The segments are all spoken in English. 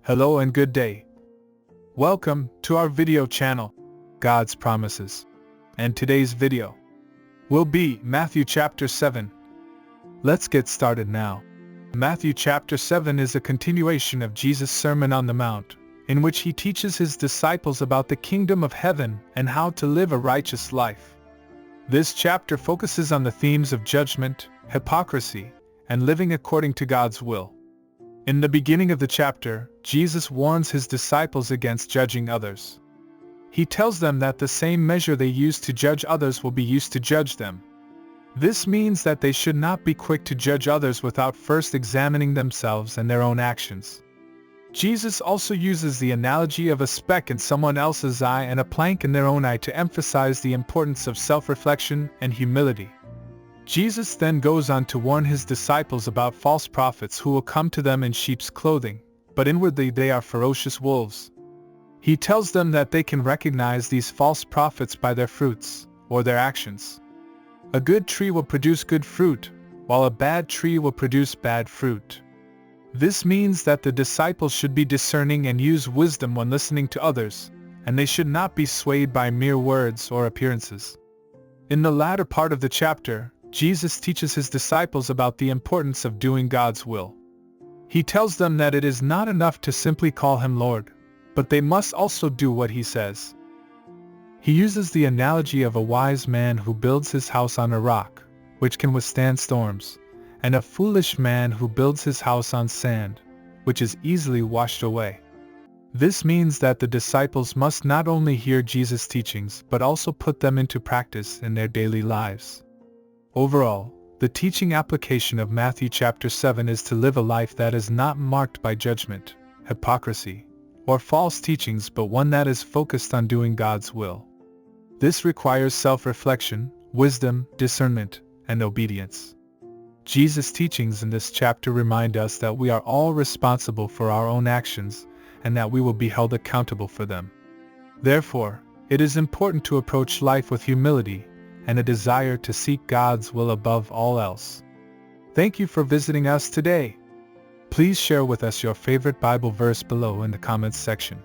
Hello and good day. Welcome to our video channel, God's Promises. And today's video will be Matthew chapter 7. Let's get started now. Matthew chapter 7 is a continuation of Jesus' Sermon on the Mount, in which he teaches his disciples about the kingdom of heaven and how to live a righteous life. This chapter focuses on the themes of judgment, hypocrisy, and living according to God's will. In the beginning of the chapter, Jesus warns his disciples against judging others. He tells them that the same measure they use to judge others will be used to judge them. This means that they should not be quick to judge others without first examining themselves and their own actions. Jesus also uses the analogy of a speck in someone else's eye and a plank in their own eye to emphasize the importance of self-reflection and humility. Jesus then goes on to warn his disciples about false prophets who will come to them in sheep's clothing, but inwardly they are ferocious wolves. He tells them that they can recognize these false prophets by their fruits, or their actions. A good tree will produce good fruit, while a bad tree will produce bad fruit. This means that the disciples should be discerning and use wisdom when listening to others, and they should not be swayed by mere words or appearances. In the latter part of the chapter, Jesus teaches his disciples about the importance of doing God's will. He tells them that it is not enough to simply call him Lord, but they must also do what he says. He uses the analogy of a wise man who builds his house on a rock, which can withstand storms, and a foolish man who builds his house on sand, which is easily washed away. This means that the disciples must not only hear Jesus' teachings but also put them into practice in their daily lives. Overall, the teaching application of Matthew chapter 7 is to live a life that is not marked by judgment, hypocrisy, or false teachings, but one that is focused on doing God's will. This requires self-reflection, wisdom, discernment, and obedience. Jesus' teachings in this chapter remind us that we are all responsible for our own actions and that we will be held accountable for them. Therefore, it is important to approach life with humility and a desire to seek God's will above all else. Thank you for visiting us today. Please share with us your favorite Bible verse below in the comments section.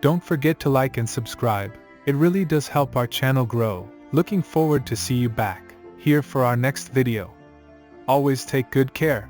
Don't forget to like and subscribe. It really does help our channel grow. Looking forward to see you back here for our next video. Always take good care.